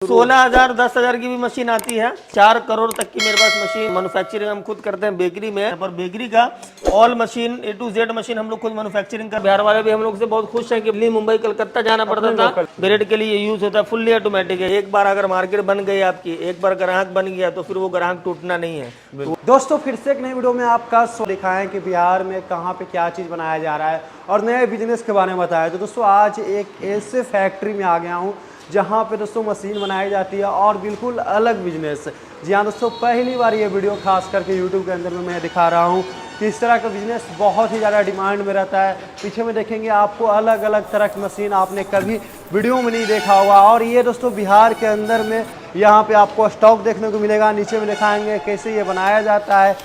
16,000 10,000 की भी मशीन आती है, 4 करोड़ तक की मेरे पास मशीन मैन्युफैक्चरिंग हम खुद करते हैं बेकरी में। पर बेकरी का all machine A to Z machine हम लोग खुद मैन्युफैक्चरिंग कर। बिहार वाले भी हम लोग से बहुत खुश हैं कि दिल्ली मुंबई कलकत्ता जाना पड़ता था, ब्रेड के लिए यूज होता है, फुल्ली ऑटोमेटिक है। एक बार अगर मार्केट बन गई आपकी, एक बार ग्राहक बन गया तो फिर वो ग्राहक टूटना नहीं है। दोस्तों फिर से एक नई वीडियो में आपका दिखाएं कि बिहार में कहाँ पे क्या चीज़ बनाया जा रहा है और नए बिजनेस के बारे में बताया। तो दोस्तों आज एक ऐसे फैक्ट्री में आ गया हूँ जहाँ पे दोस्तों मशीन बनाई जाती है और बिल्कुल अलग बिजनेस। जी हाँ दोस्तों, पहली बार ये वीडियो खास करके यूट्यूब के अंदर में मैं दिखा रहा हूँ कि इस तरह का बिजनेस बहुत ही ज़्यादा डिमांड में रहता है। पीछे में देखेंगे आपको अलग अलग तरह की मशीन आपने कभी वीडियो में नहीं देखा होगा। और ये दोस्तों बिहार के अंदर में यहाँ पे आपको स्टॉक देखने को मिलेगा। नीचे में दिखाएंगे कैसे ये बनाया जाता है।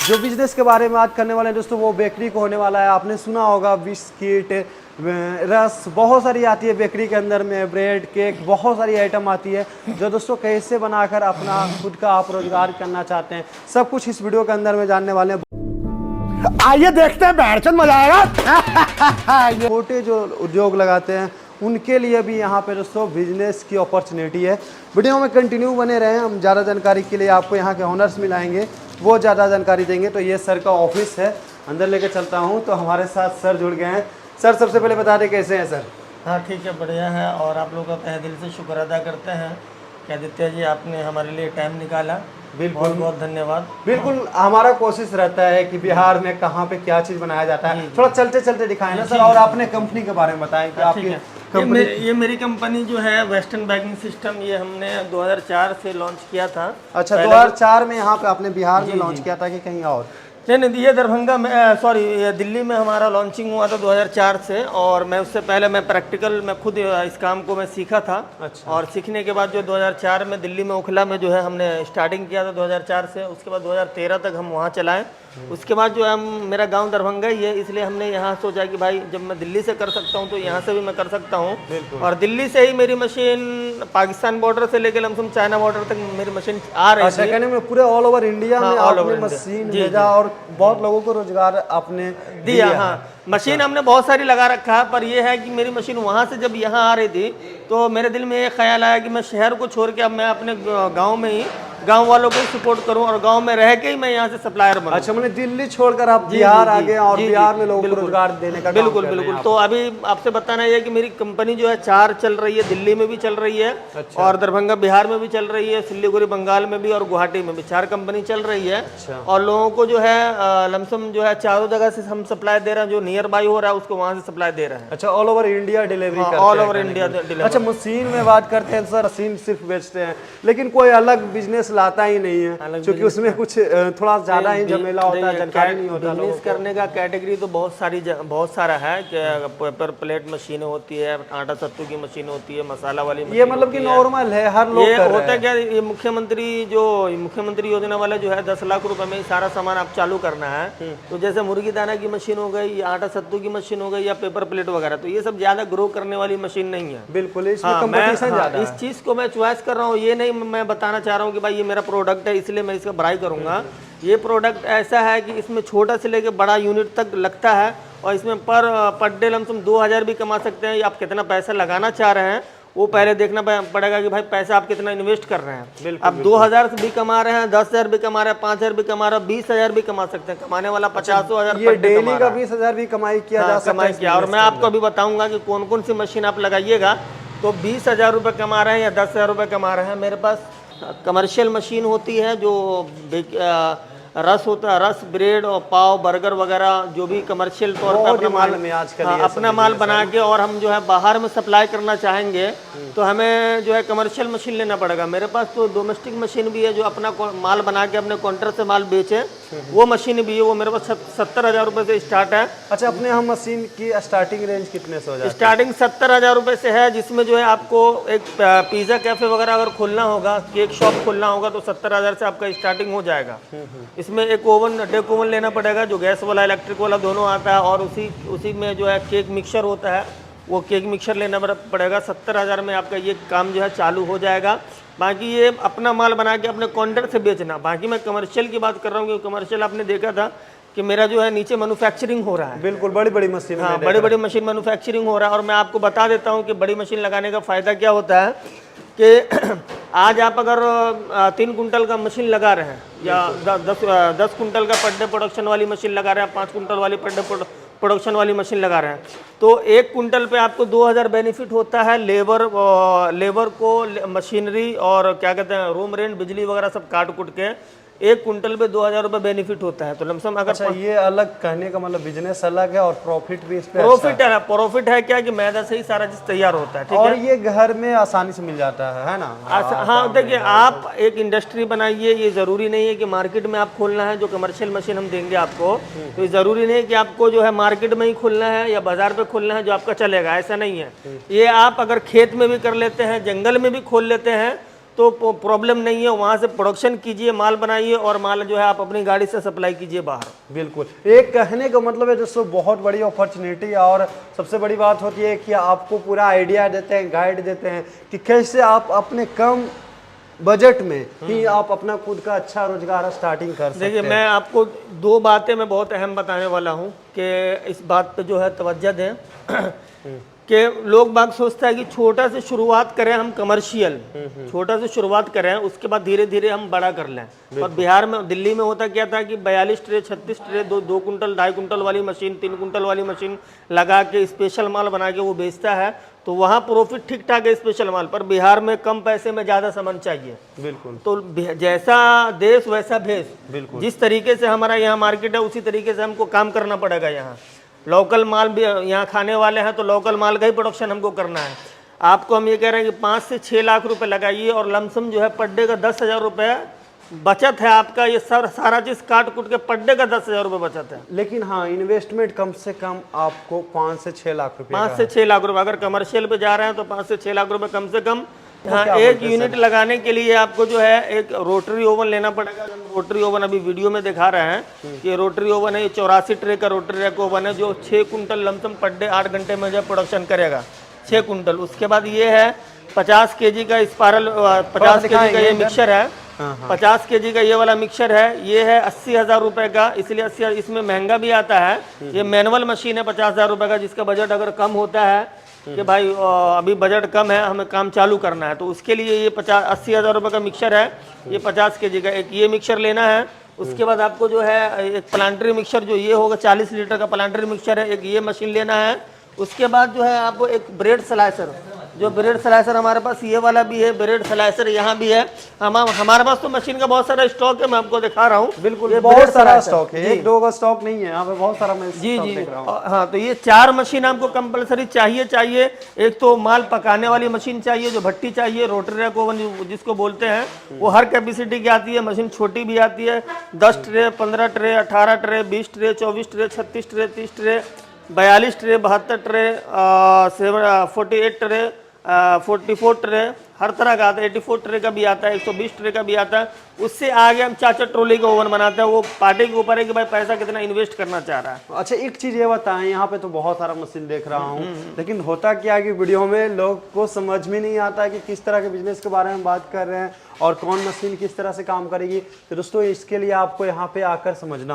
जो बिजनेस के बारे में आज करने वाले हैं दोस्तों वो बेकरी को होने वाला है। आपने सुना होगा बिस्किट, रस, बहुत सारी आती है बेकरी के अंदर में, ब्रेड, केक, बहुत सारी आइटम आती है जो दोस्तों कैसे बनाकर अपना खुद का आप रोजगार करना चाहते हैं, सब कुछ इस वीडियो के अंदर में जानने वाले हैं। आइए देखते हैं, बैठचंद मजा आएगा। छोटे जो उद्योग लगाते हैं उनके लिए भी यहाँ पे दोस्तों बिजनेस की अपॉर्चुनिटी है। वीडियो में कंटिन्यू बने रहें, हम ज़्यादा जानकारी के लिए आपको यहाँ के ओनर्स मिलाएंगे, वो ज़्यादा जानकारी देंगे। तो ये सर का ऑफिस है, अंदर लेके चलता हूँ। तो हमारे साथ सर जुड़ गए हैं। सर सबसे पहले बता दें कैसे हैं सर? हाँ ठीक है, बढ़िया है। और आप लोगों का तहे दिल से शुक्र अदा करते हैं कि आदित्य जी आपने हमारे लिए टाइम निकाला। बिल्कुल बहुत बहुत धन्यवाद। बिल्कुल, हमारा कोशिश रहता है कि बिहार में कहाँ पे क्या चीज़ बनाया जाता है, थोड़ा चलते चलते दिखाएं ना सर। और अपने कंपनी के बारे में बताएं कि आपकी कंपनी। ये मेरी कंपनी जो है वेस्टर्न बैगिंग सिस्टम, ये हमने 2004 से लॉन्च किया था। अच्छा, 2004 में यहाँ पे आपने बिहार में लॉन्च किया था कि कहीं और? नहीं, ये दरभंगा में, सॉरी ये दिल्ली में हमारा लॉन्चिंग हुआ था 2004 से। और मैं उससे पहले मैं प्रैक्टिकल मैं खुद इस काम को मैं सीखा था। अच्छा। और सीखने के बाद जो 2004 में दिल्ली में ओखला में जो है हमने स्टार्टिंग किया था 2004 से। उसके बाद 2013 तक हम वहाँ चलाएं। उसके बाद जो है मेरा गांव दरभंगा ही है, इसलिए हमने यहाँ सोचा कि भाई जब मैं दिल्ली से कर सकता हूँ तो यहाँ से भी मैं कर सकता हूँ। और दिल्ली से ही मेरी मशीन पाकिस्तान बॉर्डर से लेकर लमसम चाइना बॉर्डर तक मेरी मशीन आ रही अच्छा, कहने में पूरे ऑल ओवर इंडिया में आपने मशीन भेजा और बहुत लोगों को रोजगार आपने दिया। हाँ, मशीन हमने बहुत सारी लगा रखा है। पर यह है कि मेरी मशीन वहाँ से जब यहाँ आ रही थी तो मेरे दिल में ये ख्याल आया कि मैं शहर को छोड़ के अब मैं अपने गांव में ही गांव वालों को सपोर्ट करूं और गांव में रह के ही मैं यहाँ से सप्लायर बनूं। अच्छा, मैंने दिल्ली छोड़कर आप बिहार आ गए और बिहार में लोगों को रोजगार देने का बिल्कुल बिल्कुल। तो अभी आपसे बताना है कि मेरी कंपनी जो है 4 चल रही है, दिल्ली में भी चल रही है। अच्छा। और दरभंगा बिहार में भी चल रही है, सिलीगुड़ी बंगाल में भी और गुवाहाटी में भी 4 कंपनी चल रही है। अच्छा। और लोगों को जो है लमसम जो है चारों जगह से हम सप्लाई दे रहे हैं। जो नियर बाई हो रहा है उसको वहाँ से सप्लाई दे रहे हैं। अच्छा, ऑल ओवर इंडिया डिलीवरी करते हैं? All over India delivery. अच्छा, मशीन में बात करते हैं सर, मशीन सिर्फ बेचते हैं लेकिन कोई अलग बिजनेस लाता ही नहीं है क्योंकि उसमें कुछ थोड़ा ज्यादा ही झमेला होता है, जानकारी नहीं होता। बिजनेस करने का कैटेगरी तो बहुत सारा है कि पेपर प्लेट मशीनें होती है, आटा सत्तू की मशीन होती है, मसाला वाली मशीन। ये मतलब कि नॉर्मल है, हर लोग कर रहे हैं। क्या ये मुख्यमंत्री योजना वाला जो है 10 लाख रुपए में सारा सामान आप चालू करना है। तो जैसे मुर्गी दाना की मशीन हो गई या आटा सत्तू की मशीन हो गई या पेपर प्लेट वगैरह, तो ये सब ज्यादा ग्रो करने वाली मशीन नहीं है। बिल्कुल, इसमें कंपटीशन ज्यादा है। इस चीज को मैं चॉइस कर रहा हूँ, ये नहीं मैं बताना चाह रहा हूँ कि भाई ये मेरा प्रोडक्ट है इसलिए मैं इसका बड़ाई करूंगा। ये प्रोडक्ट ऐसा है कि इसमें छोटा से लेकर बड़ा यूनिट तक लगता है और इसमें पर डे लमसम 2000 भी कमा सकते हैं। आप कितना पैसा लगाना चाह रहे हैं वो पहले देखना पड़ेगा कि भाई पैसा आप कितना इन्वेस्ट कर रहे हैं। अब 2000 भी कमा रहे हैं, 10,000 भी कमा रहे हैं, 5,000 भी कमा रहे हैं, 20,000 भी कमा सकते हैं। कमाने वाला 50,000 ये डेली का 20,000 भी कमाई किया जा सकता है। और मैं आपको अभी बताऊंगा कि कौन कौन सी मशीन आप लगाइएगा तो 20,000 रुपये कमा रहे हैं या 10,000 रुपये कमा रहे हैं। मेरे पास कमर्शियल मशीन होती है जो रस होता है, रस, ब्रेड और पाव, बर्गर वगैरह जो भी कमर्शियल तौर पर अपना माल बना के और हम जो है बाहर में सप्लाई करना चाहेंगे तो हमें जो है कमर्शियल मशीन लेना पड़ेगा। मेरे पास तो डोमेस्टिक मशीन भी है जो अपना माल बना के अपने काउंटर से माल बेचे, वो मशीन भी है। वो मेरे पास 70,000 रुपये से स्टार्ट है। अच्छा, अपने हम मशीन की स्टार्टिंग रेंज कितने से हो जाती है? स्टार्टिंग 70,000 रुपये से है, जिसमें जो है आपको एक पिज़्ज़ा कैफे वगैरह अगर खोलना होगा, केक शॉप खोलना होगा तो 70,000 से आपका स्टार्टिंग हो जाएगा। इसमें एक डेक ओवन लेना पड़ेगा जो गैस वाला इलेक्ट्रिक वाला दोनों आता है और उसी में जो है केक मिक्सर होता है, वो केक मिक्सर लेना पड़ेगा। 70,000 में आपका ये काम जो है चालू हो जाएगा। बाकी ये अपना माल बना के अपने काउंटर से बेचना। बाकी मैं कमर्शियल की बात कर रहा हूँ क्योंकि कमर्शियल आपने देखा था कि मेरा जो है नीचे मैन्युफैक्चरिंग हो रहा है। बिल्कुल, बड़ी बड़ी मशीन। हाँ, बड़ी बड़ी मशीन मैन्युफैक्चरिंग हो रहा है। और मैं आपको बता देता हूँ कि बड़ी मशीन लगाने का फ़ायदा क्या होता है। कि आज आप अगर 3 कुंटल का मशीन लगा रहे हैं या 10 कुंटल का पर डे प्रोडक्शन वाली मशीन लगा रहे हैं, 5 कुंटल वाली पर डे प्रोडक्शन वाली मशीन लगा रहे हैं, तो 1 कुंटल पे आपको 2000 बेनिफिट होता है। लेबर को मशीनरी और क्या कहते हैं रूम रेंट बिजली वगैरह सब काट कुट के 1 कुंटल पे 2000 रुपये बेनिफिट होता है। तो लमसम अगर अच्छा, ये अलग कहने का मतलब बिजनेस अलग है और प्रॉफिट भी इस पे प्रॉफिट है क्या कि मैदा से ही सारा चीज तैयार होता है, ठीक और है। ये घर में आसानी से मिल जाता है ना। हाँ देखिए, आप एक इंडस्ट्री बनाइए, ये जरूरी नहीं है कि मार्केट में आप खोलना है। जो कमर्शियल मशीन हम देंगे आपको, तो ये जरूरी नहीं है कि आपको जो है मार्केट में ही खोलना है या बाजार पे खोलना है जो आपका चलेगा, ऐसा नहीं है। ये आप अगर खेत में भी कर लेते हैं, जंगल में भी खोल लेते हैं तो प्रॉब्लम नहीं है। वहाँ से प्रोडक्शन कीजिए, माल बनाइए और माल जो है आप अपनी गाड़ी से सप्लाई कीजिए बाहर। बिल्कुल, एक कहने का मतलब है दोस्तों बहुत बड़ी अपॉर्चुनिटी है। और सबसे बड़ी बात होती है कि आपको पूरा आइडिया देते हैं, गाइड देते हैं कि कैसे आप अपने कम बजट में ही आप अपना खुद का अच्छा रोजगार स्टार्टिंग कर सकते हैं। देखिए, मैं आपको 2 बातें मैं बहुत अहम बताने वाला हूँ कि इस बात पे जो है तवज्जो दें कि लोग बाग सोचता है कि छोटा से शुरुआत करें हम कमर्शियल, छोटा से शुरुआत करें, उसके बाद धीरे धीरे हम बड़ा कर लें। और बिहार में, दिल्ली में होता क्या था कि 42 ट्रे 36 ट्रे 2 कुंटल 2.5 कुंटल वाली मशीन, 3 कुंटल वाली मशीन लगा के स्पेशल माल बना के वो बेचता है, तो वहाँ प्रॉफिट ठीक ठाक है स्पेशल माल पर। बिहार में कम पैसे में ज़्यादा सामान चाहिए। बिल्कुल, तो जैसा देश वैसा भेष। बिल्कुल, जिस तरीके से हमारा यहाँ मार्केट है उसी तरीके से हमको काम करना पड़ेगा। यहाँ लोकल माल भी, यहाँ खाने वाले हैं तो लोकल माल का ही प्रोडक्शन हमको करना है। आपको हम ये कह रहे हैं कि 5 से 6 लाख रुपए लगाइए और लमसम जो है पर डे का 10,000 रुपये बचत है आपका। ये सारा चीज़ काट कुट के पर डे का 10,000 रुपये बचत है। लेकिन हाँ, इन्वेस्टमेंट कम से कम आपको 5 से 6 लाख रुपए 5 से 6 लाख रुपए अगर कमर्शियल पे जा रहे हैं तो 5 से 6 लाख रुपए कम से कम। हाँ, एक यूनिट लगाने के लिए आपको जो है एक रोटरी ओवन लेना पड़ेगा। रोटरी ओवन अभी वीडियो में दिखा रहे हैं कि रोटरी ओवन है, ये 84 ट्रे का रोटरी रैक ओवन है जो 6 कुंटल लमसम पर डे 8 घंटे में जो प्रोडक्शन करेगा 6 कुंटल। उसके बाद ये है 50 केजी का स्पायरल, 50 केजी का ये मिक्सर है, 50 केजी का ये वाला मिक्सर है। ये है 80,000 रुपए का, इसलिए 80,000, इसमें महंगा भी आता है। ये मैनुअल मशीन है 50,000 रुपए का, जिसका बजट अगर कम होता है कि भाई अभी बजट कम है, हमें काम चालू करना है, तो उसके लिए ये 80,000 रुपये का मिक्सर है। ये 50 केजी का एक ये मिक्सर लेना है। उसके बाद आपको जो है एक प्लांटरी मिक्सर, जो ये होगा 40 लीटर का प्लांटरी मिक्सर है, एक ये मशीन लेना है। उसके बाद जो है आपको एक ब्रेड स्लाइसर, जो ब्रेड स्लाइसर हमारे पास ये वाला भी है, ब्रेड स्लाइसर यहाँ भी है। हमारे पास तो मशीन का बहुत सारा स्टॉक है, मैं आपको दिखा रहा हूँ। बिल्कुल, बहुत सारा स्टॉक है, 1-2 का स्टॉक नहीं है यहाँ पे, बहुत सारा मैं जी देख रहा हूँ। हाँ, तो ये 4 मशीन आपको कंपलसरी चाहिए। एक तो माल पकाने वाली मशीन चाहिए, जो भट्टी चाहिए, रोटरी रैक ओवन जिसको बोलते हैं, वो हर कैपेसिटी की आती है। मशीन छोटी भी आती है, 10 tray, 15 tray, 18 tray, 20 tray, 24 tray, 36 tray, 30 tray, 42 tray, 72 tray, 48 tray, 44 tray, हर तरह का आता है। 84 ट्रे का भी आता है, 120 ट्रे का भी आता है। उससे आगे हम 4 ट्रॉली का ओवन बनाते हैं। वो पार्टी के ऊपर है कि भाई पैसा कितना इन्वेस्ट करना चाह रहा है। अच्छा, एक चीज ये बताएं, यहाँ पे तो बहुत सारा मशीन देख रहा हूँ, लेकिन होता क्या है कि वीडियो में लोग को समझ में नहीं आता है कि किस तरह के बिजनेस के बारे में बात कर रहे हैं और कौन मशीन किस तरह से काम करेगी। तो दोस्तों, इसके लिए आपको यहाँ पे आकर समझना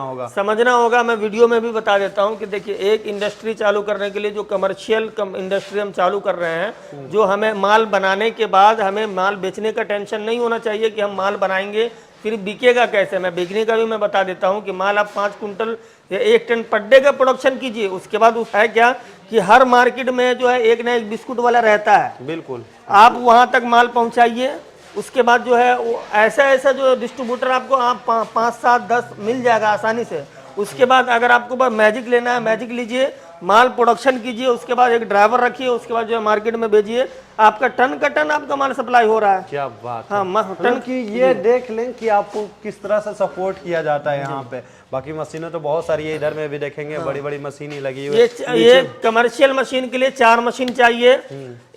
होगा। मैं वीडियो में भी बता देता हूँ कि देखिए, एक इंडस्ट्री चालू करने के लिए जो कमर्शियल इंडस्ट्री हम चालू कर रहे हैं, जो हमें माल बनाने के बाद हमें माल बेचने का टेंशन नहीं होना चाहिए कि हम माल बनाएंगे फिर बिकेगा कैसे। मैं बिकने का भी मैं बता देता हूँ कि माल आप 5 कुंटल या 1 टन पर डे का प्रोडक्शन कीजिए। उसके बाद है क्या कि हर मार्केट में जो है एक ना एक बिस्कुट वाला रहता है। बिल्कुल, आप वहाँ तक माल पहुँचाइए। उसके बाद जो है वो ऐसा जो डिस्ट्रीब्यूटर आपको 5, 7, 10 मिल जाएगा आसानी से। उसके बाद अगर आपको बस मैजिक लेना है, मैजिक लीजिए, माल प्रोडक्शन कीजिए, उसके बाद एक ड्राइवर रखिए, उसके बाद जो है मार्केट में भेजिए, आपका टन का टन आपका माल सप्लाई हो रहा है। क्या बात है। हाँ, टन की ये देख लें कि आपको किस तरह से सपोर्ट किया जाता है यहाँ पे। बाकी मशीनें तो बहुत सारी है, इधर में भी देखेंगे बड़ी बड़ी मशीन ही लगी हुई है। ये कमर्शियल मशीन के लिए 4 मशीन चाहिए।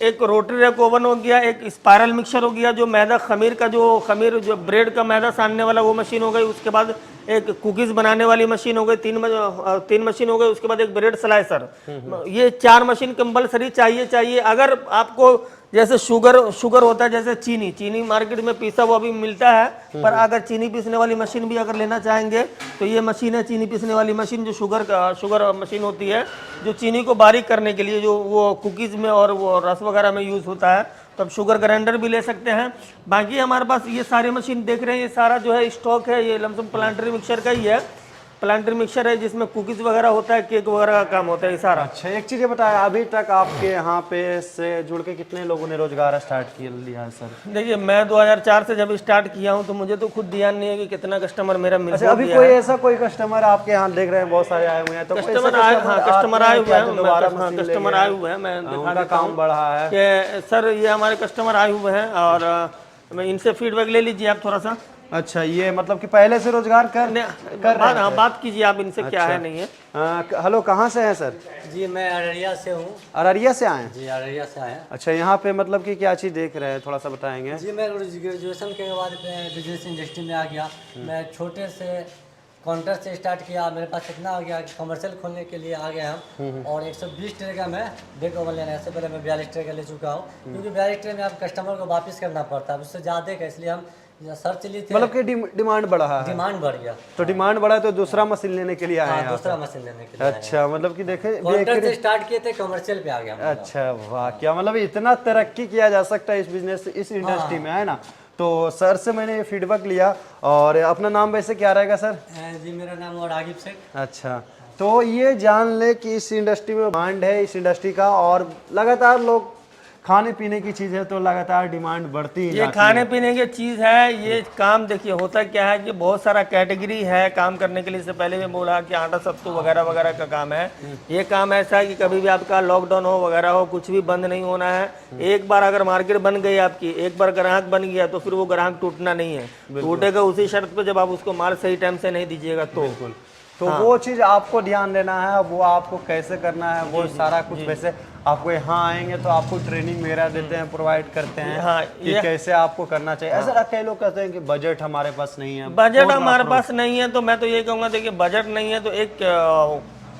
एक रोटरी रैक ओवन हो गया, एक स्पायरल मिक्सर हो गया, जो मैदा खमीर जो ब्रेड का मैदा सानने वाला वो मशीन हो गई। उसके बाद एक कुकीज बनाने वाली मशीन हो गई, 3 मशीन हो गई। उसके बाद एक ब्रेड स्लाइसर। ये 4 मशीन कंपलसरी चाहिए। अगर आपको जैसे शुगर होता है, जैसे चीनी मार्केट में पीसा हुआ भी मिलता है, पर अगर चीनी पीसने वाली मशीन भी अगर लेना चाहेंगे तो ये मशीन है चीनी पीसने वाली मशीन, जो शुगर मशीन होती है, जो चीनी को बारीक करने के लिए, जो वो कुकीज़ में और वो रस वगैरह में यूज़ होता है। तो आप शुगर ग्राइंडर भी ले सकते हैं। बाकी हमारे पास ये सारे मशीन देख रहे हैं, ये सारा जो है स्टॉक है, ये लमसम प्लांटरी मिक्सर का ही है। प्लांटरी मिक्सर है जिसमें कुकीज़ वगैरह होता है, केक वगैरह का काम होता है ये सारा। अच्छा, एक चीज़ ये बताया, अभी तक आपके यहाँ पे से जुड़ के कितने लोगों ने रोजगार स्टार्ट किया लिया है सर? देखिए मैं 2004 से जब स्टार्ट किया हूँ तो मुझे तो खुद ध्यान नहीं है कि कितना कस्टमर मेरा मिल अच्छा, अभी कोई ऐसा कोई कस्टमर आपके यहाँ देख रहे हैं, बहुत सारे आए हुए हैं, तो कस्टमर आए, हाँ कस्टमर आए हुए हैं, कस्टमर आए हुए हैं, मैं उनका काम बढ़ा है कि सर ये हमारे कस्टमर आए हुए हैं और मैं इनसे फीडबैक ले लीजिए आप थोड़ा सा। अच्छा, ये मतलब कि पहले से रोजगार कर रहे हैं? बात कीजिए आप इनसे। क्या है नहीं है। हेलो, कहाँ से हैं सर? जी मैं अररिया से हूँ। अररिया से आए हैं? जी अररिया से आए हैं। अच्छा, यहाँ पे मतलब कि क्या चीज़ देख रहे हैं, थोड़ा सा बताएंगे? जी मैं ग्रेजुएशन के बाद बिजनेस इंडस्ट्री में आ गया। मैं छोटे से काउंटर से स्टार्ट किया, मेरे पास इतना आ गया कि कमर्शियल खोलने के लिए आ गया हम, और 120 ट्रे का मैं डेट ओवन लेना है। इससे पहले मैं 42 ट्रे का ले चुका हूँ, क्योंकि 42 ट्रे में आप कस्टमर को वापस करना पड़ता है, उससे ज़्यादा का, इसलिए हम सर्च ली थी। मतलब कि डिमांड बढ़ा है? डिमांड बढ़ गया, तो डिमांड बढ़ा तो दूसरा मशीन लेने के लिए आए हैं? दूसरा मशीन लेने के लिए। अच्छा, मतलब कि देखे काउंटर से स्टार्ट किए थे, कमर्शियल पे आ गया। अच्छा वाह, क्या मतलब इतना तरक्की किया जा सकता है इस बिजनेस, इस इंडस्ट्री में, है ना। तो सर से मैंने ये फीडबैक लिया। और अपना नाम वैसे क्या रहेगा सर? जी मेरा नाम और रागिब शेख। अच्छा, तो ये जान ले कि इस इंडस्ट्री में डिमांड है इस इंडस्ट्री का, और लगातार लोग खाने पीने की चीज़ है तो लगातार डिमांड बढ़ती ही ये खाने पीने की चीज़ है। ये काम देखिए होता क्या है कि बहुत सारा कैटेगरी है काम करने के लिए। इससे पहले मैं बोला कि आटा सत्तू वगैरह वगैरह का काम है। ये काम ऐसा है कि कभी भी आपका लॉकडाउन हो वगैरह हो, कुछ भी बंद नहीं होना है। एक बार अगर मार्केट बन गई आपकी, एक बार ग्राहक बन गया तो फिर वो ग्राहक टूटना नहीं है। टूटेगा उसी शर्त पे जब आप उसको माल सही टाइम से नहीं दीजिएगा तो हाँ। वो चीज़ आपको ध्यान देना है, वो आपको कैसे करना है, वो सारा कुछ। वैसे आपको यहाँ आएंगे तो आपको ट्रेनिंग मेरा देते हैं, प्रोवाइड करते हैं। हाँ, कि कैसे आपको करना चाहिए। ऐसा कई लोग कहते हैं कि बजट हमारे पास नहीं है। बजट हमारे पास नहीं है तो मैं तो ये कहूँगा, देखिए बजट नहीं है तो एक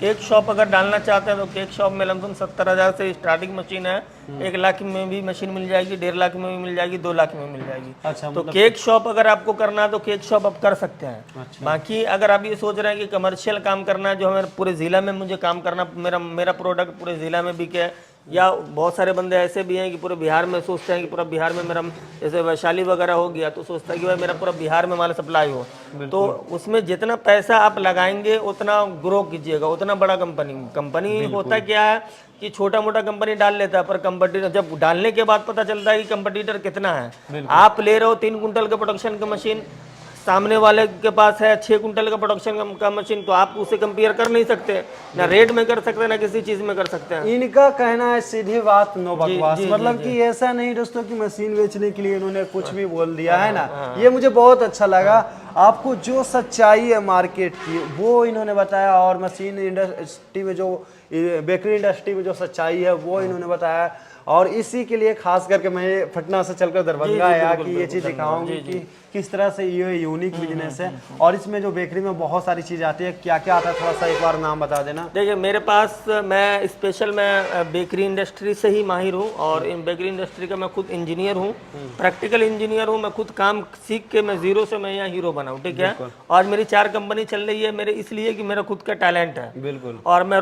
केक शॉप अगर डालना चाहते हैं तो केक शॉप में लमसम 70,000 से स्टार्टिंग मशीन है। 1 लाख में भी मशीन मिल जाएगी, 1.5 लाख में भी मिल जाएगी, 2 लाख में मिल जाएगी। अच्छा, तो मतलब केक शॉप अगर आपको करना है तो केक शॉप आप कर सकते हैं। अच्छा। बाकी अगर आप ये सोच रहे हैं कि कमर्शियल काम करना है, जो हमारे पूरे ज़िला में मुझे काम करना, मेरा प्रोडक्ट पूरे ज़िला में बिके, या बहुत सारे बंदे ऐसे भी हैं कि पूरे बिहार में सोचते हैं कि पूरा बिहार में मेरा, जैसे वैशाली वगैरह हो गया तो सोचता है कि भाई मेरा पूरा बिहार में माल सप्लाई हो। तो उसमें जितना पैसा आप लगाएंगे उतना ग्रो कीजिएगा, उतना बड़ा कंपनी होता क्या है कि छोटा मोटा कंपनी डाल लेता है, पर कंपटीटर जब डालने के बाद पता चलता है कि कंपटीटर कितना है। आप ले रहे हो 3 कुंटल के प्रोडक्शन की मशीन, सामने वाले के पास है 6 कुंटल का प्रोडक्शन का मशीन, तो आप उसे कंपेयर कर नहीं सकते, ना रेट में कर सकते ना किसी चीज में कर सकते हैं। इनका कहना है सीधी बात, नो बकवास। मतलब कि ऐसा नहीं दोस्तों कि मशीन बेचने के लिए इन्होंने कुछ भी बोल दिया है ना। ये मुझे बहुत अच्छा लगा। आपको जो सच्चाई है मार्केट की वो इन्होंने बताया, और मशीन इंडस्ट्री में जो, बेकरी इंडस्ट्री में जो सच्चाई है वो इन्होंने बताया। और इसी के लिए खास करके मैं पटना से चलकर दरभंगा आया कि ये चीज़ दिखाऊंगी कि किस तरह से ये यूनिक बिजनेस है। और इसमें जो बेकरी में बहुत सारी चीज़ आती है, क्या क्या आता है थोड़ा सा एक बार नाम बता देना। देखिए मेरे पास, मैं स्पेशल मैं बेकरी इंडस्ट्री से ही माहिर हूँ, और इन बेकरी इंडस्ट्री का मैं खुद इंजीनियर हूँ, प्रैक्टिकल इंजीनियर हूँ। मैं खुद काम सीख के मैं जीरो से मैं यहाँ हीरो बना हूँ, ठीक है। आज मेरी 4 कंपनी चल रही है मेरे, इसलिए कि मेरा खुद का टैलेंट है। बिल्कुल। और मैं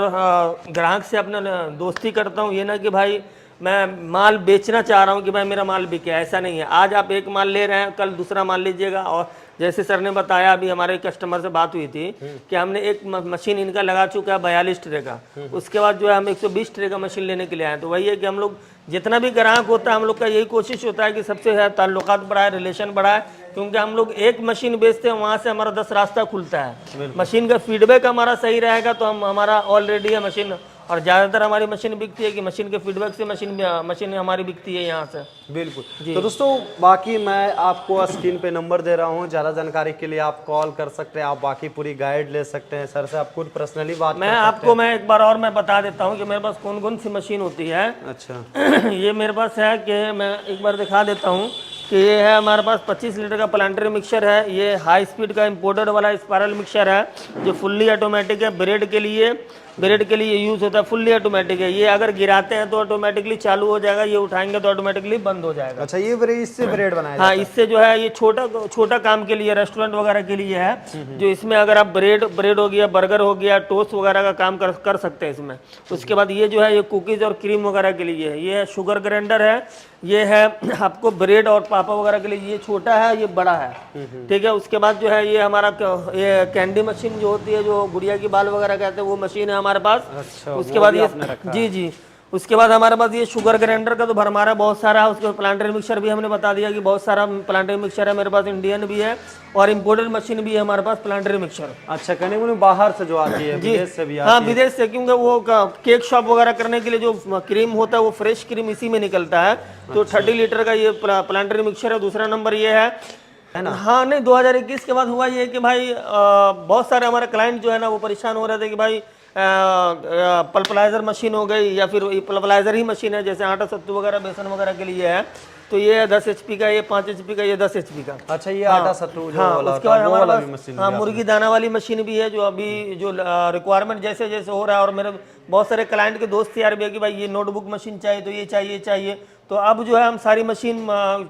ग्राहक से अपना दोस्ती करता हूँ, ये ना कि भाई मैं माल बेचना चाह रहा हूँ कि भाई मेरा माल बिके, ऐसा नहीं है। आज आप एक माल ले रहे हैं, कल दूसरा माल लीजिएगा। और जैसे सर ने बताया, अभी हमारे कस्टमर से बात हुई थी कि हमने एक मशीन इनका लगा चुका है 42 ट्रे का, उसके बाद जो है हम 120 ट्रे का मशीन लेने के लिए आए। तो वही है कि हम लोग जितना भी ग्राहक होता है, हम लोग का यही कोशिश होता है कि सबसे ताल्लुकात बढ़ाए, रिलेशन बढ़ाए, क्योंकि हम लोग एक मशीन बेचते हैं, वहाँ से हमारा 10 रास्ता खुलता है। मशीन का फीडबैक हमारा सही रहेगा तो हमारा ऑलरेडी है मशीन, और ज़्यादातर हमारी मशीन बिकती है कि मशीन के फीडबैक से मशीन हमारी बिकती है यहाँ से। बिल्कुल। तो दोस्तों बाकी मैं आपको स्क्रीन पे नंबर दे रहा हूँ, ज़्यादा जानकारी के लिए आप कॉल कर सकते हैं, आप बाकी पूरी गाइड ले सकते हैं। सर से आप खुद पर्सनली बात मैं आपको मैं एक बार और मैं बता देता हूँ कि मेरे पास कौन कौन सी मशीन होती है। अच्छा। ये मेरे पास है कि मैं एक बार दिखा देता हूँ कि ये है हमारे पास 25 लीटर का प्लांटरी मिक्सर है। ये हाई स्पीड का इम्पोर्टेड वाला स्पायरल मिक्सर है जो फुल्ली ऑटोमेटिक है, ब्रेड के लिए ब्रेड के लिए यूज़ होता है, फुल्ली ऑटोमेटिक है। ये अगर गिराते हैं तो ऑटोमेटिकली चालू हो जाएगा, ये उठाएंगे तो ऑटोमेटिकली बंद हो जाएगा। अच्छा, ये ब्रेड, इससे ब्रेड बनाया हाँ, इससे जो है ये छोटा छोटा काम के लिए, रेस्टोरेंट वगैरह के लिए है, जो इसमें अगर आप ब्रेड हो गया, बर्गर हो गया, टोस्ट वगैरह का काम कर सकते हैं इसमें। उसके बाद ये जो है ये कुकीज़ और क्रीम वगैरह के लिए है। ये शुगर ग्राइंडर है, ये है आपको ब्रेड और पापा वगैरह के लिए। ये छोटा है, ये बड़ा है, ठीक है। उसके बाद जो है ये हमारा ये कैंडी मशीन जो होती है, जो गुड़िया की बाल वगैरह कहते हैं, वो मशीन है हमारे पास। अच्छा, उसके बाद ये जी उसके बाद हमारे पास ये शुगर ग्राइंडर का तो भरमारा बहुत सारा है। उसके बाद प्लांटर मिक्सर भी हमने बता दिया कि बहुत सारा प्लांटर मिक्सर है मेरे पास, इंडियन भी है और इम्पोर्टेड मशीन भी है हमारे पास प्लांटर मिक्सर। अच्छा, कहने को बाहर से जो आती है, विदेश से भी आती हाँ, विदेश से, क्योंकि वो केक शॉप वगैरह करने के लिए जो क्रीम होता है वो फ्रेश क्रीम इसी में निकलता है। तो 30 लीटर का ये प्लांटर मिक्सर है। दूसरा नंबर ये है ना। हाँ, नहीं, 2021 के बाद हुआ ये कि भाई बहुत सारे हमारे क्लाइंट जो है ना वो परेशान हो रहे थे कि भाई पल्पलाइजर मशीन हो गई या फिर पल्पलाइजर ही मशीन है, जैसे आटा सत्तू वगैरह बेसन वगैरह के लिए है। तो ये 10 HP का, ये 5 HP का, ये 10 HP का। अच्छा, ये आटा सत्तू जो वाला उसके बाद हमारे वाला भी पास मशीन, हाँ, मुर्गी दाना वाली मशीन भी है, जो अभी जो रिक्वायरमेंट जैसे जैसे हो रहा है। और मेरे बहुत सारे क्लाइंट के दोस्त यार भी है कि भाई ये नोटबुक मशीन चाहिए, तो ये चाहिए। तो अब जो है हम सारी मशीन,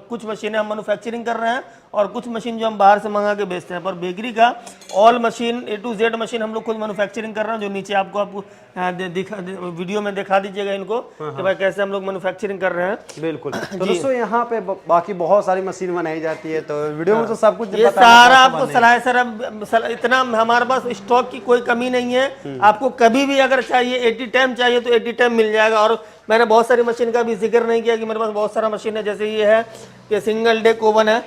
कुछ मशीनें हम मैन्युफैक्चरिंग कर रहे हैं और कुछ मशीन जो हम बाहर से मंगा के बेचते हैं। पर बेकरी का all machine, A to Z machine हम लोग खुद मैन्युफैक्चरिंग कर रहे हैं। जो नीचे आपको वीडियो में दिखा दीजिएगा इनको कि भाई कैसे हम लोग मैन्युफैक्चरिंग कर रहे हैं। बिल्कुल। तो दोस्तों यहाँ पे बाकी बहुत सारी मशीन बनाई जाती है, तो वीडियो में तो सब कुछ ये सारा आपको सलाह सर, इतना हमारे पास स्टॉक की कोई कमी नहीं है। आपको कभी भी अगर चाहिए 80 टाइम चाहिए तो 80 टाइम मिल जाएगा। और मैंने बहुत सारी मशीन का भी जिक्र नहीं किया कि मेरे पास बहुत सारा मशीन है। जैसे ये है, ये सिंगल डेक ओवन है,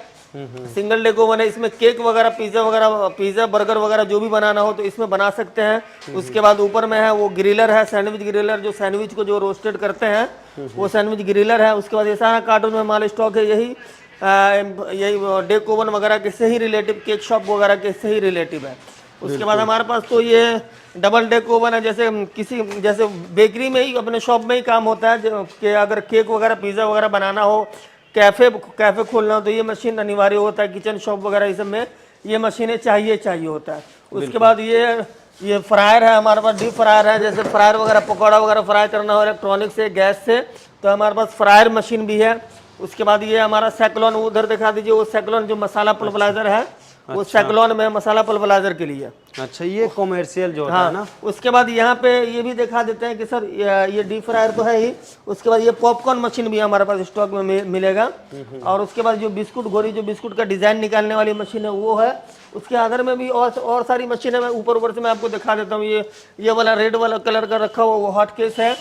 सिंगल डेक ओवन है। इसमें केक वगैरह, पिज्जा बर्गर वगैरह जो भी बनाना हो तो इसमें बना सकते हैं। उसके बाद ऊपर में है वो ग्रिलर है, सैंडविच ग्रिलर, जो सैंडविच को जो रोस्टेड करते हैं वो सैंडविच ग्रिलर है। उसके बाद ये सारा कार्टून में माल स्टॉक है। यही डेक ओवन वगैरह के से ही रिलेटिव, केक शॉप वगैरह के से ही रिलेटिव है। उसके बाद हमारे पास तो ये डबल डेक ओवन है। जैसे बेकरी में ही, अपने शॉप में ही काम होता है कि अगर केक वगैरह, पिज़्ज़ा वगैरह बनाना हो, कैफ़े खोलना हो, तो ये मशीन अनिवार्य होता है। किचन शॉप वगैरह इस सब में ये मशीनें चाहिए होता है। उसके बाद ये फ्रायर है हमारे पास, डीप फ्रायर है। जैसे फ्रायर वगैरह, पकौड़ा वगैरह फ्राई करना हो इलेक्ट्रॉनिक से, गैस से, तो हमारे पास फ्रायर मशीन भी है। उसके बाद ये हमारा सैक्लॉन, उधर दिखा दीजिए, वो सैक्लॉन जो मसाला पल्पलाइजर है, वो सैक्लॉन में मसाला पल्पलाइजर के लिए। अच्छा, ये कॉमर्शियल जो हाँ, है ना। उसके बाद यहाँ पे ये भी दिखा देते हैं कि सर ये डीप फ्रायर तो है ही। उसके बाद ये पॉपकॉर्न मशीन भी हमारे पास स्टॉक में मिलेगा। और उसके बाद जो बिस्कुट घोरी, जो बिस्कुट का डिजाइन निकालने वाली मशीन है वो है। उसके अंदर में भी और सारी मशीन है। मैं ऊपर से मैं आपको दिखा देता हूँ। ये वाला रेड वाला कलर का रखा हुआ वो हॉट केस है।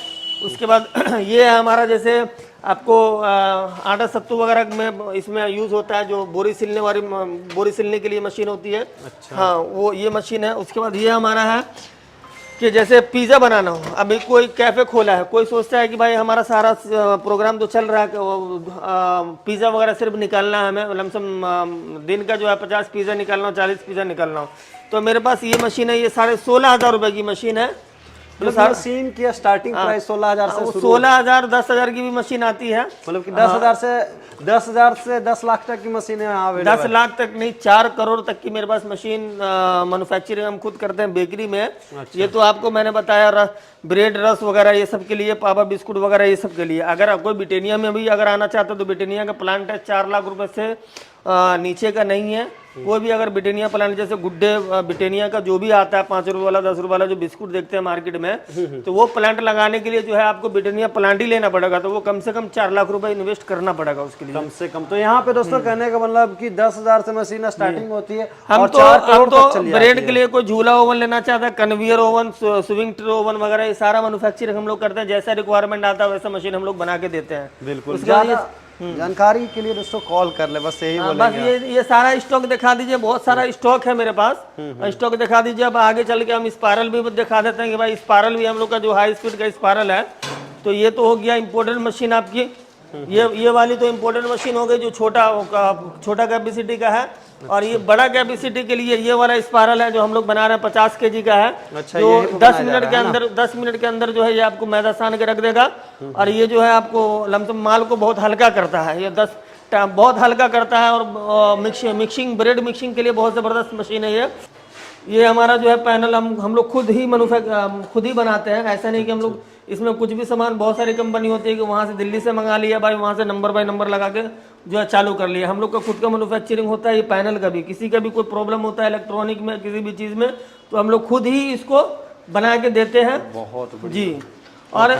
उसके बाद ये है हमारा, जैसे आपको आटा सत्तू वगैरह में इसमें यूज़ होता है, जो बोरी सिलने के लिए मशीन होती है। अच्छा। हाँ, वो ये मशीन है। उसके बाद ये हमारा है कि जैसे पिज़्ज़ा बनाना हो, अभी कोई कैफ़े खोला है, कोई सोचता है कि भाई हमारा सारा प्रोग्राम तो चल रहा है, पिज़्ज़ा वगैरह सिर्फ निकालना है हमें, लमसम दिन का जो है 50 पिज़्ज़ा निकालना हो, 40 पिज़्ज़ा निकालना हो, तो मेरे पास ये मशीन है। ये 16,500 रुपये की मशीन है। मशीन की स्टार्टिंग प्राइस 16,000 से 16,000 10,000 की भी मशीन आती है। मतलब कि 10,000 से 10 लाख तक की मशीन है। 10 लाख तक नहीं, 4 करोड़ तक की मेरे पास मशीन मैन्युफैक्चरिंग हम खुद करते हैं बेकरी में। अच्छा। ये तो आपको मैंने बताया, ब्रेड, रस वगैरह ये सब के लिए, पापा बिस्कुट वगैरह ये सब के लिए। अगर आपको ब्रिटानिया में भी अगर आना चाहते हो तो ब्रिटानिया का प्लांट है, 4 लाख रुपए से नीचे का नहीं है। कोई भी अगर ब्रिटानिया प्लांट, जैसे गुड्डे ब्रिटानिया का जो भी आता है 5 रुपये वाला, 10 रुपये वाला जो बिस्कुट देखते हैं मार्केट में, तो वो प्लांट लगाने के लिए जो है आपको ब्रिटानिया प्लांट ही लेना पड़ेगा। तो वो कम से कम 4 लाख रुपए इन्वेस्ट करना पड़ेगा उसके लिए, कम से कम। तो यहाँ पे दोस्तों कहने का मतलब कि 10,000 से मशीन स्टार्टिंग होती है। हम तो ब्रेड के लिए कोई झूला ओवन लेना चाहता है, conveyor oven, swing tray oven वगैरह, ये सारा मैन्युफैक्चरिंग हम लोग करते हैं। जैसा रिक्वायरमेंट आता है वैसा मशीन हम लोग बना के देते हैं। बिल्कुल। जानकारी के लिए दोस्तों कॉल कर ले, बस यही बोलेंगे। बस ये सारा स्टॉक दिखा दीजिए, बहुत सारा स्टॉक है मेरे पास। स्टॉक दिखा दीजिए। अब आगे चल के हम स्पायरल भी दिखा देते हैं कि भाई स्पायरल भी हम लोग का जो हाई स्पीड का स्पायरल है। तो ये तो हो गया इम्पोर्टेंट मशीन आपकी। ये वाली तो इम्पोर्टेंट मशीन हो गई, जो छोटा कैपेसिटी का है। और ये बड़ा कैपेसिटी के लिए ये वाला स्पायरल है जो हम लोग बना रहे हैं, 50 kg का है। अच्छा, जो 10 मिनट के अंदर जो है ये आपको मैदा सान के रख देगा। और ये जो है आपको लमसम माल को बहुत हल्का करता है। ये बहुत हल्का करता है। और ब्रेड मिक्सिंग के लिए बहुत ज़बरदस्त मशीन है ये। ये हमारा जो है पैनल हम लोग खुद ही बनाते हैं। ऐसा नहीं कि हम लोग इसमें कुछ भी सामान, बहुत सारी कंपनी होती है कि वहाँ से दिल्ली से मंगा लिया भाई, वहाँ से नंबर बाय नंबर लगा के जो है चालू कर लिया। हम लोग का खुद का मैन्युफैक्चरिंग होता है। ये पैनल का भी, किसी का भी कोई प्रॉब्लम होता है इलेक्ट्रॉनिक में, किसी भी चीज़ में, तो हम लोग खुद ही इसको बना के देते हैं। बहुत जी। और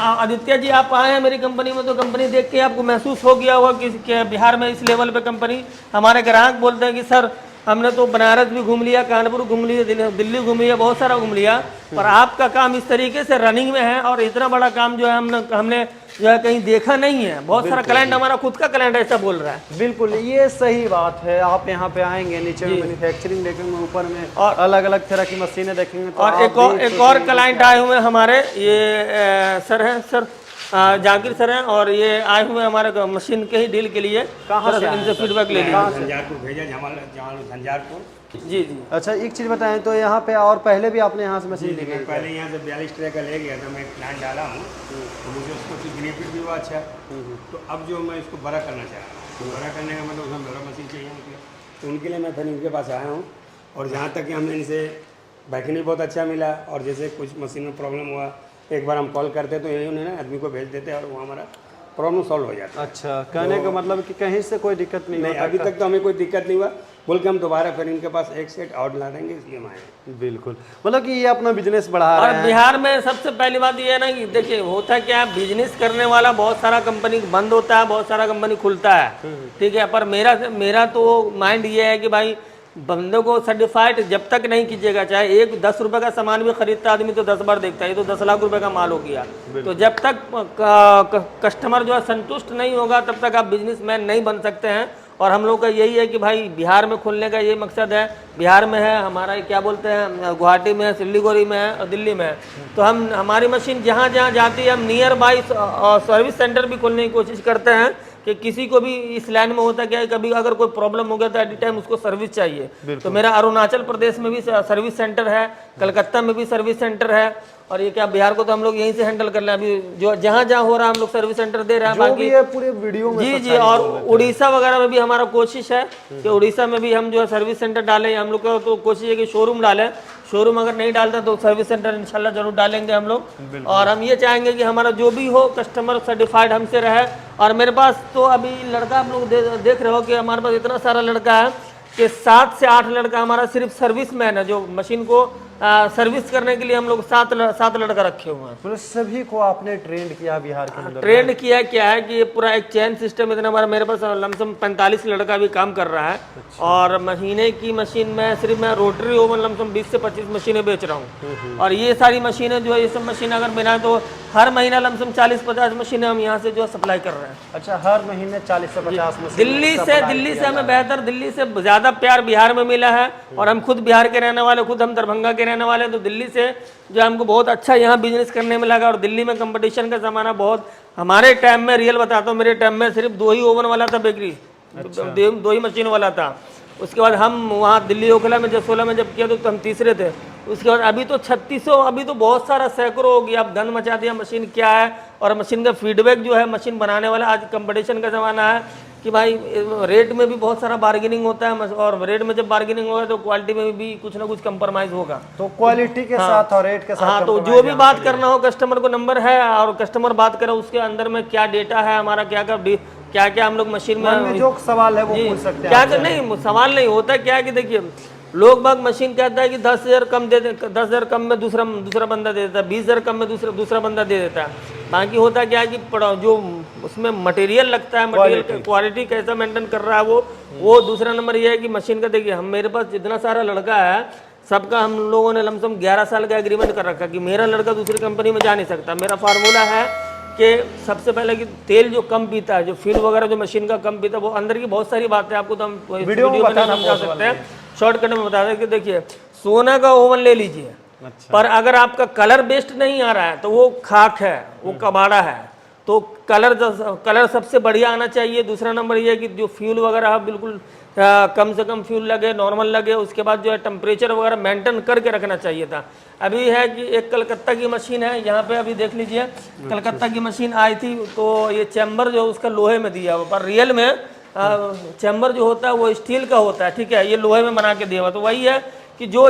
आदित्य जी, आप आए हैं मेरी कंपनी में तो कंपनी देख के आपको महसूस हो गया होगा कि बिहार में इस लेवल पे कंपनी, हमारे ग्राहक बोलते हैं कि सर हमने तो बनारस भी घूम लिया, कानपुर घूम लिया, दिल्ली घूम लिया, बहुत सारा घूम लिया, पर आपका काम इस तरीके से रनिंग में है और इतना बड़ा काम जो है हमने जो है कहीं देखा नहीं है। बहुत सारा क्लाइंट, हमारा खुद का क्लाइंट ऐसा बोल रहा है। बिल्कुल, ये सही बात है। आप यहाँ पे आएंगे, नीचे में मैन्युफैक्चरिंग देखेंगे, ऊपर में और अलग अलग तरह की मशीनें देखेंगे तो और एक और क्लाइंट आए हुए हमारे, ये सर हैं, सर जाकिर सर हैं, और ये आए हुए हमारे मशीन के ही डील के लिए। कहाँ से इनसे फीडबैक ले लीजिए। झंझारपुर भेजा, झंझारपुर। जी जी। अच्छा, एक चीज़ बताएं तो यहाँ पे और पहले भी आपने यहाँ से मशीन ली मैं पहले यहाँ से 42 ट्रे का ले गया था, मैं प्लान डाला हूँ तो मुझे उसको कुछ बेनिफिट भी हुआ अच्छा। तो अब जो मैं इसको बड़ा करना चाह रहा हूँ, तो बड़ा करने का मतलब उसमें बड़ा मशीन चाहिए मुझे, तो उनके लिए मैं फिर इनके पास आया हूँ। और जहाँ तक कि हमने इनसे बैठने भी बहुत अच्छा मिला, और जैसे कुछ मशीन में प्रॉब्लम हुआ, एक बार हम कॉल करते तो यही उन्हें आदमी को भेज देते और वो हमारा प्रॉब्लम सॉल्व हो जाता। अच्छा, कहने का मतलब कि कहीं से कोई दिक्कत नहीं अभी तक तो हमें कोई दिक्कत नहीं हुआ, बोल के हम दोबारा फिर इनके पास एक सेट और ला देंगे, इसलिए हम आए। बिल्कुल, मतलब कि ये अपना बिजनेस बढ़ा रहे और हैं। बिहार में सबसे पहली बात ये है ना कि देखिए होता क्या है, बिजनेस करने वाला बहुत सारा कंपनी बंद होता है, बहुत सारा कंपनी खुलता है, ठीक है। पर मेरा तो माइंड ये है कि भाई बंदों को सर्टिफाइड जब तक नहीं कीजिएगा, चाहे एक 10 रुपए का सामान भी खरीदता आदमी तो 10 बार देखता है, ये तो 10 लाख रुपए का माल हो गया। तो जब तक कस्टमर जो है संतुष्ट नहीं होगा तब तक आप बिजनेसमैन नहीं बन सकते हैं। और हम लोग का यही है कि भाई बिहार में खुलने का यही मकसद है। बिहार में है हमारा, क्या बोलते हैं, गुवाहाटी में है, सिलीगुड़ी में है और दिल्ली में है। तो हमारी मशीन जहाँ जहाँ जाती है हम नियर बाई सर्विस सेंटर भी खोलने की कोशिश करते हैं कि किसी को भी इस लाइन में होता क्या है, कभी अगर कोई प्रॉब्लम हो गया तो एट टाइम उसको सर्विस चाहिए। तो मेरा अरुणाचल प्रदेश में भी सर्विस सेंटर है, कलकत्ता में भी सर्विस सेंटर है, और ये क्या बिहार को तो हम लोग यहीं से हैंडल कर रहे हैं। अभी जो जहाँ जहाँ हो रहा है हम लोग सर्विस सेंटर दे रहे हैं। बाकी पूरे वीडियो में जी जी। और उड़ीसा वगैरह में भी हमारा कोशिश है कि उड़ीसा में भी हम जो है सर्विस सेंटर डालें। हम लोग का तो कोशिश है कि शोरूम डालें, शोरूम अगर नहीं डालता तो सर्विस सेंटर इंशाल्लाह जरूर डालेंगे हम लोग। और हम ये चाहेंगे कि हमारा जो भी हो कस्टमर सर्टिफाइड हमसे रहे। और मेरे पास तो अभी लड़का आप लोग देख रहे हो कि हमारे पास इतना सारा लड़का है कि 7 से 8 लड़का हमारा सिर्फ सर्विस मैन है, जो मशीन को सर्विस करने के लिए हम लोग 7 लड़का रखे हुए हैं। तो सभी को आपने ट्रेंड किया बिहार के अंदर? ट्रेंड किया क्या है कि ये पूरा एक चैन सिस्टम, इतना हमारा मेरे पास लमसम 45 लड़का भी काम कर रहा है। अच्छा। और महीने की मशीन में सिर्फ मैं रोटरी ओवन लमसम 20 से 25 मशीनें बेच रहा हूँ। और ये सारी मशीनें जो है, ये सब मशीन अगर बिना तो हर महीना लमसम 40-50 मशीनें हम यहाँ से जो सप्लाई कर रहे हैं। अच्छा, हर महीने 40 से 50 मशीन दिल्ली से हमें बेहतर, दिल्ली से ज़्यादा प्यार बिहार में मिला है। और हम खुद बिहार के रहने वाले, खुद हम दरभंगा के रहने वाले, तो दिल्ली से जो हमको बहुत अच्छा यहाँ बिजनेस करने में लगा। और दिल्ली में कंपटीशन का ज़माना बहुत, हमारे टाइम में रियल बताता हूँ, मेरे टाइम में सिर्फ 2 ही ओवन वाला था बेकरी। अच्छा। 2 ही मशीन वाला था। उसके बाद हम वहाँ दिल्ली ओखला में जब 16 में जब किया तो हम तीसरे थे। उसके बाद अभी तो 3600, अभी तो बहुत सारा सैकड़ों हो गया। अब गन मचा दिया मशीन क्या है। और मशीन का फीडबैक जो है मशीन बनाने वाला, आज कंपटीशन का ज़माना है कि भाई रेट में भी बहुत सारा बार्गेनिंग होता है। और रेट में जब बार्गेनिंग होगा तो क्वालिटी में भी कुछ ना कुछ कंप्रोमाइज़ होगा। तो क्वालिटी के साथ और रेट के साथ, हाँ, तो जो भी बात करना हो कस्टमर को नंबर है, और कस्टमर बात करे उसके अंदर में क्या डेटा है हमारा, क्या क्या हम लोग मशीन में जो सवाल है वो पूछ सकते हैं। क्या नहीं, सवाल नहीं होता। क्या है कि देखिए लोग बाग मशीन कहता है कि 10,000 कम दे दे, 10,000 कम में दूसरा बंदा दे देता है, 20,000 कम में दूसरा बंदा दे देता है। बाकी होता क्या है कि जो उसमें मटेरियल लगता है, मटेरियल क्वालिटी कैसा मेंटेन कर रहा है वो दूसरा नंबर ये है कि मशीन का देखिए, हम मेरे पास जितना सारा लड़का है सबका हम लोगों ने लमसम 11 साल का एग्रीमेंट कर रखा कि मेरा लड़का दूसरी कंपनी में जा नहीं सकता। मेरा फार्मूला है कि सबसे पहले कि तेल जो कम पीता है, जो फ्यूल वगैरह जो मशीन का कम पीता है, वो अंदर की बहुत सारी बातें आपको तो हम वीडियो में समझा सकते हैं, शॉर्टकट में बता दें कि देखिए सोना का ओवन ले लीजिए। अच्छा। पर अगर आपका कलर बेस्ट नहीं आ रहा है तो वो खाक है, वो कबाड़ा है। तो कलर सबसे बढ़िया आना चाहिए। दूसरा नंबर ये है कि जो फ्यूल वगैरह है बिल्कुल कम से कम फ्यूल लगे, नॉर्मल लगे। उसके बाद जो है टेम्परेचर वगैरह मेंटेन करके रखना चाहिए था। अभी है कि एक कलकत्ता की मशीन है यहाँ पे, अभी देख लीजिए कलकत्ता की मशीन आई थी तो ये चैम्बर जो उसका लोहे में दिया हुआ, पर रियल में चैम्बर जो होता है वो स्टील का होता है, ठीक है, ये लोहे में बना के दिया हुआ। तो वही है कि जो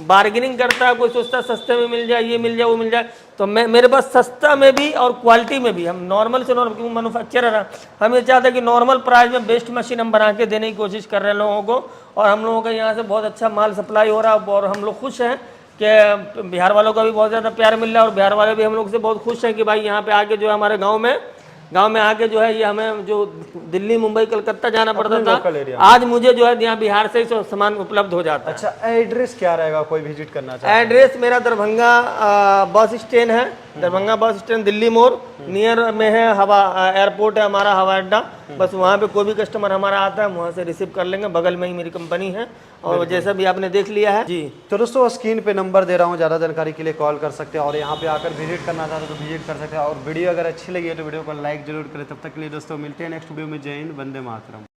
बार्गेनिंग करता है, कोई सोचता है सस्ते में मिल जाए, ये मिल जाए, वो मिल जाए, तो मेरे पास सस्ता में भी और क्वालिटी में भी, हम नॉर्मल से नॉर्मल, क्योंकि मैन्युफैक्चरर है, हम ये चाहते हैं कि नॉर्मल प्राइस में बेस्ट मशीन हम बना के देने की कोशिश कर रहे हैं लोगों को, और हम लोगों का यहाँ से बहुत अच्छा माल सप्लाई हो रहा है, और हम लोग खुश हैं कि बिहार वालों का भी बहुत ज़्यादा प्यार मिल रहा है, और बिहार वाले भी हम लोग से बहुत खुश हैं कि भाई यहाँ पे आके जो है हमारे गाँव में आके जो है ये हमें जो दिल्ली, मुंबई, कलकत्ता जाना पड़ता लोकल था, एरिया आज मुझे जो है यहाँ बिहार से ही सामान उपलब्ध हो जाता है। अच्छा, एड्रेस क्या रहेगा, कोई विजिट करना चाहे? एड्रेस मेरा दरभंगा बस स्टैंड है, दरभंगा बस स्टैंड, दिल्ली मोड़ नियर में है, हवा एयरपोर्ट है हमारा, हवा अड्डा, बस वहाँ पे कोई भी कस्टमर हमारा आता है, वहाँ से रिसीव कर लेंगे, बगल में ही मेरी कंपनी है, और जैसा भी आपने देख लिया है जी। तो दोस्तों स्क्रीन पे नंबर दे रहा हूँ, ज़्यादा जानकारी के लिए कॉल कर सकते हैं, और यहाँ पे आकर विजिट करना चाहते हो तो विजिट कर सकते हैं, और वीडियो अगर अच्छी लगी है तो वीडियो को लाइक जरूर करें। तब तक के लिए दोस्तों मिलते हैं नेक्स्ट वीडियो में। जय हिंद, वंदे मातरम।